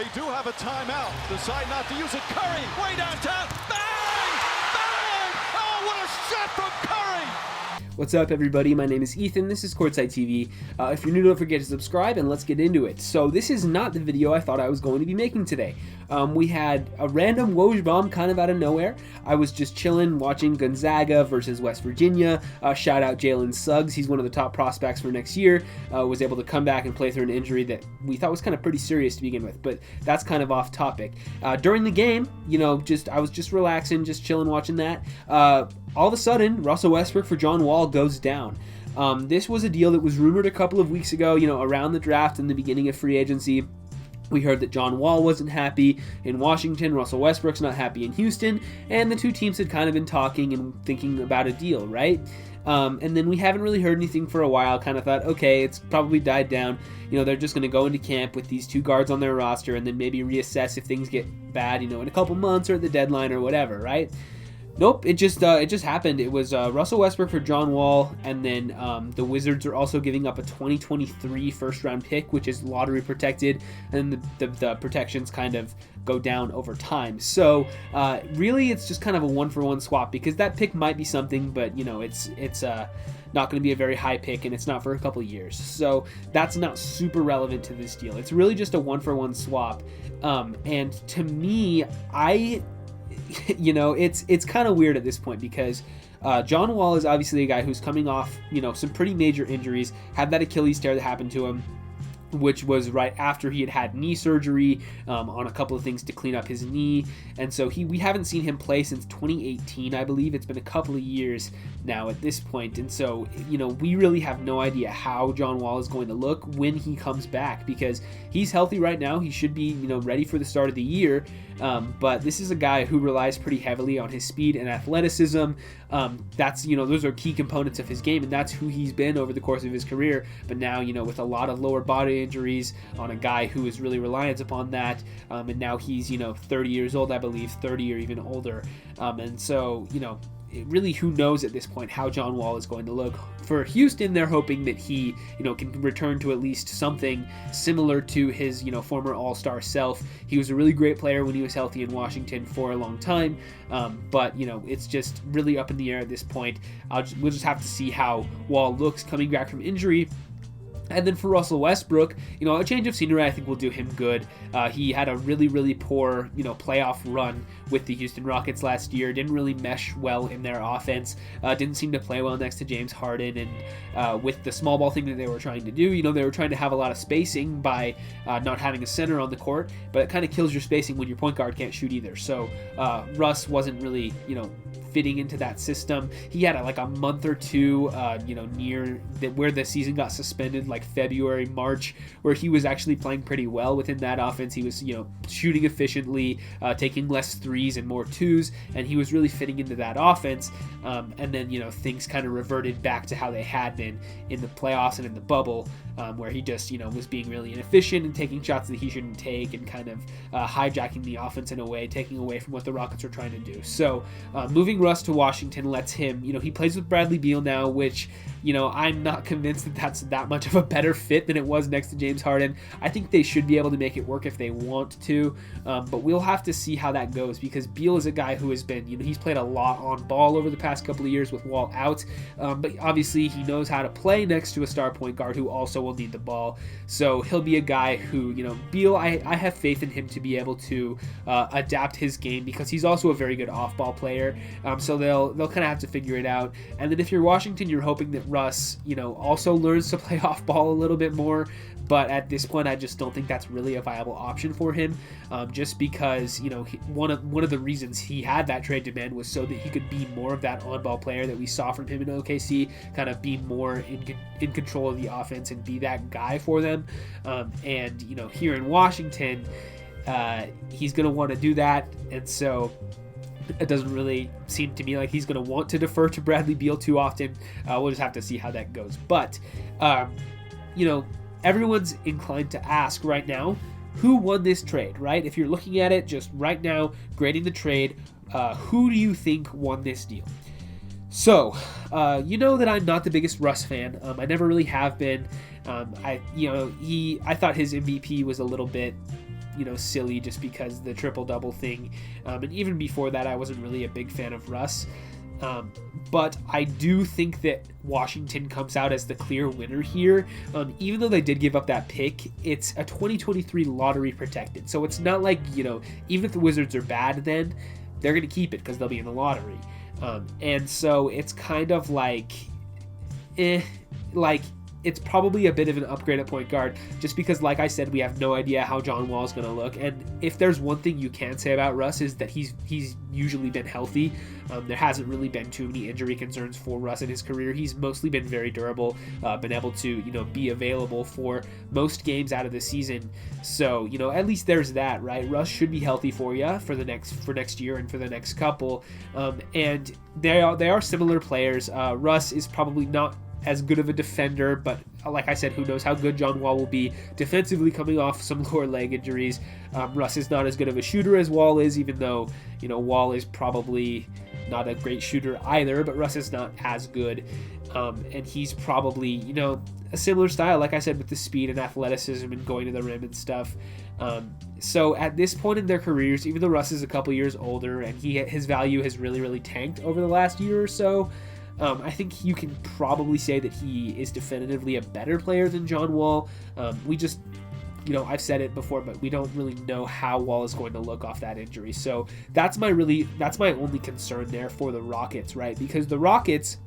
They do have a timeout. Decide not to use it. Curry, way downtown. Bang! Bang! Oh, what a shot from Curry! What's up, everybody? My name is Ethan. This is Courtside TV. If you're new, don't forget to subscribe, and let's get into it. So this is not the video I thought I was going to be making today. We had a random Woj bomb kind of out of nowhere. I was just chilling, watching Gonzaga versus West Virginia. Shout out Jalen Suggs. He's one of the top prospects for next year. Was able to come back and play through an injury that we thought was kind of pretty serious to begin with, but that's kind of off topic. During the game, I was just relaxing, just chilling, watching that. All of a sudden, Russell Westbrook for John Wall goes down. This was a deal that was rumored a couple of weeks ago, around the draft and the beginning of free agency. We heard that John Wall wasn't happy in Washington, Russell Westbrook's not happy in Houston, and the two teams had kind of been talking and thinking about a deal, right? And then we haven't really heard anything for a while, kind of thought, okay, it's probably died down. They're just going to go into camp with these two guards on their roster and then maybe reassess if things get bad, in a couple months or at the deadline or whatever, right? Nope, it just happened. It was Russell Westbrook for John Wall, and then the Wizards are also giving up a 2023 first-round pick, which is lottery protected, and the protections kind of go down over time. So really, it's just kind of a one-for-one swap because that pick might be something, but it's not going to be a very high pick, and it's not for a couple years. So that's not super relevant to this deal. It's really just a one-for-one swap, and to me, it's kind of weird at this point because John Wall is obviously a guy who's coming off, some pretty major injuries, had that Achilles tear that happened to him, which was right after he had knee surgery on a couple of things to clean up his knee. And so we haven't seen him play since 2018, I believe. It's been a couple of years now at this point. And so, we really have no idea how John Wall is going to look when he comes back because he's healthy right now. He should be, ready for the start of the year. But this is a guy who relies pretty heavily on his speed and athleticism. That's, those are key components of his game, and that's who he's been over the course of his career. But now, with a lot of lower body injuries on a guy who is really reliant upon that, and now he's 30 years old, I believe, 30 or even older, and so really, who knows at this point how John Wall is going to look. For Houston, they're hoping that he can return to at least something similar to his former all-star self. He was a really great player when he was healthy in Washington for a long time, but it's just really up in the air at this point. We'll just have to see how Wall looks coming back from injury. And then for Russell Westbrook, a change of scenery I think will do him good. He had a really, really poor, playoff run with the Houston Rockets last year. Didn't really mesh well in their offense. Didn't seem to play well next to James Harden. And with the small ball thing that they were trying to do, they were trying to have a lot of spacing by not having a center on the court. But it kind of kills your spacing when your point guard can't shoot either. So Russ wasn't really, fitting into that system. He had a month or two, near where the season got suspended, like February, March, where he was actually playing pretty well within that offense. He was, shooting efficiently, taking less threes and more twos, and he was really fitting into that offense. And then, things kind of reverted back to how they had been in the playoffs and in the bubble, where he just, was being really inefficient and taking shots that he shouldn't take and kind of hijacking the offense in a way, taking away from what the Rockets are trying to do. So moving Russ to Washington lets him, he plays with Bradley Beal now, which, I'm not convinced that that's that much of a better fit than it was next to James Harden. I think they should be able to make it work if they want to, but we'll have to see how that goes because Beal is a guy who has been, he's played a lot on ball over the past couple of years with Wall out, but obviously he knows how to play next to a star point guard who also will need the ball. So he'll be a guy who, Beal, I have faith in him to be able to adapt his game because he's also a very good off-ball player. So they'll kind of have to figure it out. And then if you're Washington, you're hoping that Russ, also learns to play off ball a little bit more. But at this point, I just don't think that's really a viable option for him. Just because, one of the reasons he had that trade demand was so that he could be more of that on-ball player that we saw from him in OKC, kind of be more in control of the offense and be that guy for them. And here in Washington, he's going to want to do that. And so it doesn't really seem to me like he's going to want to defer to Bradley Beal too often. We'll just have to see how that goes. But, everyone's inclined to ask right now, who won this trade, right? If you're looking at it just right now, grading the trade, who do you think won this deal? So, that I'm not the biggest Russ fan. I never really have been. I thought his MVP was a little bit silly just because the triple-double thing. And even before that, I wasn't really a big fan of Russ. But I do think that Washington comes out as the clear winner here. Even though they did give up that pick, it's a 2023 lottery protected. So it's not like, even if the Wizards are bad, then they're going to keep it because they'll be in the lottery. And so it's kind of like, it's probably a bit of an upgrade at point guard just because, like I said, we have no idea how John Wall is going to look. And if there's one thing you can say about Russ is that he's usually been healthy. There hasn't really been too many injury concerns for Russ in his career. He's mostly been very durable, been able to, be available for most games out of the season. So, at least there's that, right? Russ should be healthy for you for next year and for the next couple. And they are similar players. Russ is probably not as good of a defender, but like I said, who knows how good John Wall will be defensively coming off some lower leg injuries. Russ is not as good of a shooter as Wall is, even though, Wall is probably not a great shooter either, but Russ is not as good. And he's probably, a similar style, like I said, with the speed and athleticism and going to the rim and stuff. So at this point in their careers, even though Russ is a couple years older and his value has really, really tanked over the last year or so, I think you can probably say that he is definitively a better player than John Wall. We just, I've said it before, but we don't really know how Wall is going to look off that injury. So that's my only concern there for the Rockets, right? Because the Rockets,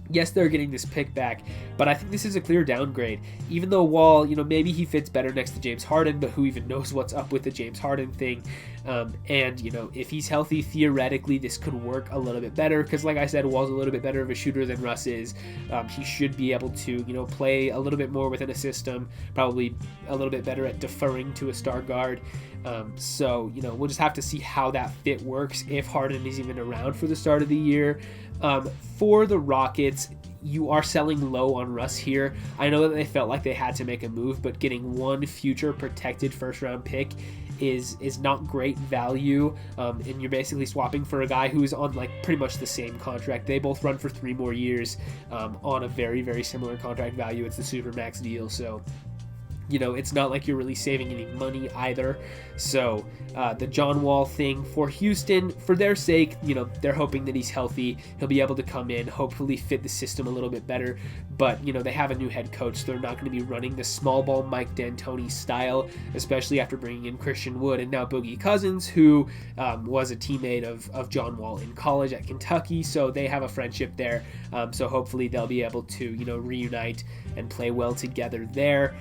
yes, they're getting this pick back, but I think this is a clear downgrade. Even though Wall, maybe he fits better next to James Harden, but who even knows what's up with the James Harden thing. And, if he's healthy, theoretically, this could work a little bit better because, like I said, Wall's a little bit better of a shooter than Russ is. He should be able to, play a little bit more within a system, probably a little bit better at deferring to a star guard. So, we'll just have to see how that fit works if Harden is even around for the start of the year. For the Rockets, you are selling low on Russ here. I know that they felt like they had to make a move, but getting one future protected first-round pick is not great value, and you're basically swapping for a guy who's on pretty much the same contract. They both run for 3 more years on a very, very similar contract value. It's the Supermax deal, so it's not like you're really saving any money either. So the John Wall thing for Houston, for their sake, they're hoping that he's healthy. He'll be able to come in, hopefully fit the system a little bit better. But, they have a new head coach, so they're not going to be running the small ball Mike D'Antoni style, especially after bringing in Christian Wood and now Boogie Cousins, who was a teammate of John Wall in college at Kentucky. So they have a friendship there. So hopefully they'll be able to, reunite and play well together there.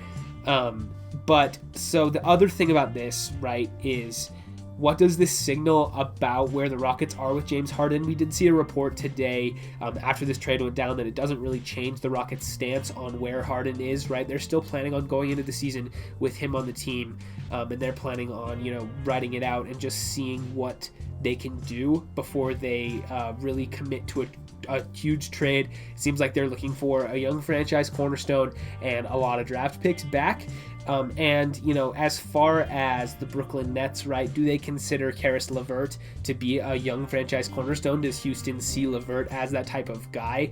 But so the other thing about this, right, is what does this signal about where the Rockets are with James Harden? We did see a report today after this trade went down that it doesn't really change the Rockets' stance on where Harden is, right? They're still planning on going into the season with him on the team, and they're planning on, riding it out and just seeing what they can do before they really commit to a huge trade. It seems like they're looking for a young franchise cornerstone and a lot of draft picks back. And, as far as the Brooklyn Nets, right, do they consider Karis LeVert to be a young franchise cornerstone? Does Houston see LeVert as that type of guy?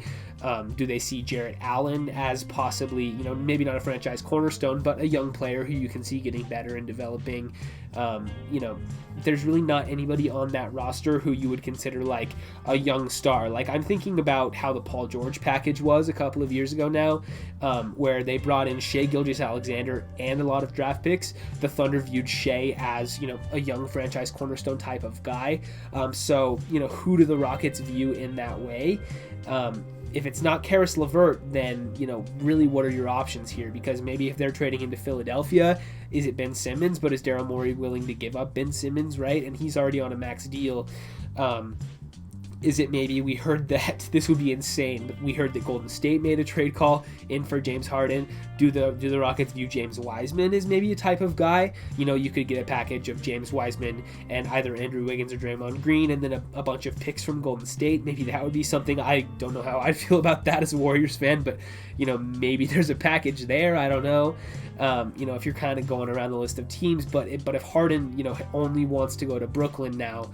Do they see Jarrett Allen as possibly, maybe not a franchise cornerstone, but a young player who you can see getting better and developing? There's really not anybody on that roster who you would consider like a young star. I'm thinking about how the Paul George package was a couple of years ago now, where they brought in Shai Gilgeous-Alexander and a lot of draft picks. The Thunder viewed Shai as, a young franchise cornerstone type of guy. So, who do the Rockets view in that way? If it's not Karis LeVert, then, really what are your options here? Because maybe if they're trading into Philadelphia, is it Ben Simmons? But is Daryl Morey willing to give up Ben Simmons, right? And he's already on a max deal. Is it maybe we heard that this would be insane, but we heard that Golden State made a trade call in for James Harden. Do the Rockets view James Wiseman as maybe a type of guy? You could get a package of James Wiseman and either Andrew Wiggins or Draymond Green and then a bunch of picks from Golden State. Maybe that would be something. I don't know how I'd feel about that as a Warriors fan, but maybe there's a package there. I don't know. If you're kind of going around the list of teams, but if Harden, only wants to go to Brooklyn now,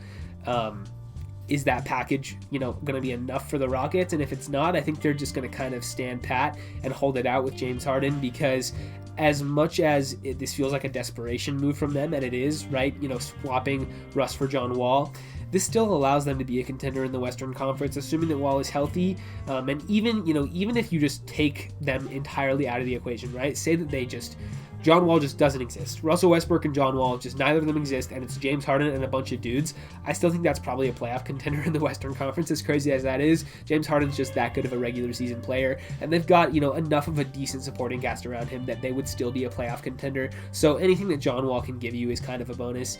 is that package, going to be enough for the Rockets? And if it's not, I think they're just going to kind of stand pat and hold it out with James Harden, because as much as this feels like a desperation move from them, and it is, right? Swapping Russ for John Wall. This still allows them to be a contender in the Western Conference, assuming that Wall is healthy. And even if you just take them entirely out of the equation, right? Say that John Wall just doesn't exist. Russell Westbrook and John Wall, just neither of them exist, and it's James Harden and a bunch of dudes. I still think that's probably a playoff contender in the Western Conference, as crazy as that is. James Harden's just that good of a regular season player, and they've got, enough of a decent supporting cast around him that they would still be a playoff contender. So anything that John Wall can give you is kind of a bonus.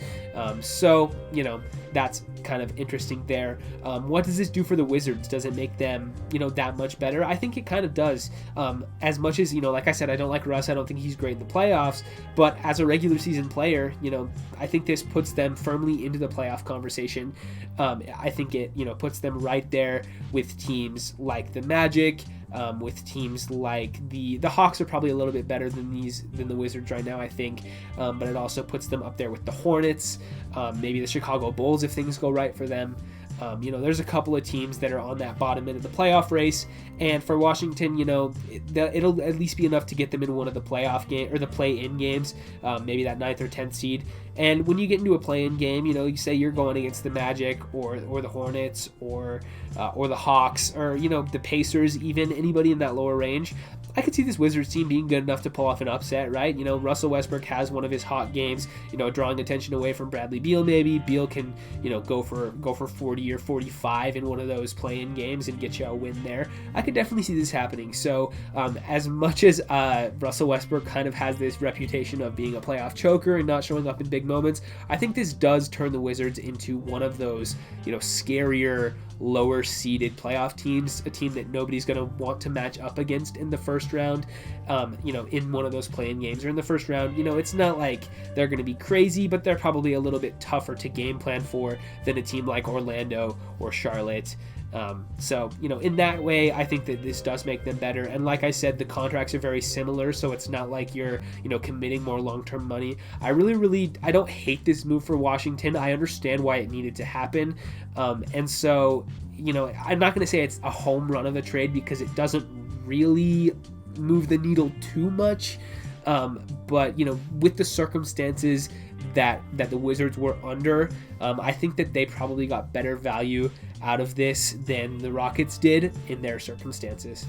That's kind of interesting there. What does this do for the Wizards? Does it make them, that much better? I think it kind of does. As much as, like I said, I don't like Russ. I don't think he's great in the playoffs. But as a regular season player, I think this puts them firmly into the playoff conversation. I think it, puts them right there with teams like the Magic, with teams like the Hawks are probably a little bit better than the Wizards right now, I think. But it also puts them up there with the Hornets, maybe the Chicago Bulls if things go right for them. There's a couple of teams that are on that bottom end of the playoff race, and for Washington, it'll at least be enough to get them in one of the playoff game or the play-in games, maybe that 9th or 10th seed. And when you get into a play-in game, you say you're going against the Magic or the Hornets or the Hawks or the Pacers, even anybody in that lower range. I could see this Wizards team being good enough to pull off an upset, right? Russell Westbrook has one of his hot games, drawing attention away from Bradley Beal maybe. Beal can, go for 40 or 45 in one of those play-in games and get you a win there. I could definitely see this happening. So as much as Russell Westbrook kind of has this reputation of being a playoff choker and not showing up in big moments, I think this does turn the Wizards into one of those, scarier, lower seeded playoff teams, a team that nobody's going to want to match up against in the first round, in one of those play-in games or in the first round. It's not like they're going to be crazy, but they're probably a little bit tougher to game plan for than a team like Orlando or Charlotte. In that way, I think that this does make them better. And like I said, the contracts are very similar, so it's not like you're, committing more long-term money. I don't hate this move for Washington. I understand why it needed to happen. I'm not going to say it's a home run of a trade because it doesn't really move the needle too much. But with the circumstances that the Wizards were under, I think that they probably got better value out of this than the Rockets did in their circumstances.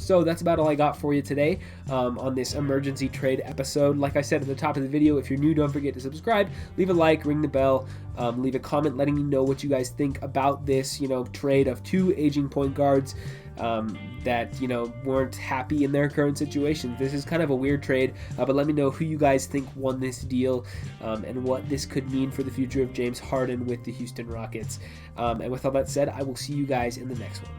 So that's about all I got for you today on this emergency trade episode. Like I said at the top of the video, if you're new, don't forget to subscribe, leave a like, ring the bell, leave a comment letting me know what you guys think about this, trade of two aging point guards that, weren't happy in their current situation. This is kind of a weird trade, but let me know who you guys think won this deal and what this could mean for the future of James Harden with the Houston Rockets. And with all that said, I will see you guys in the next one.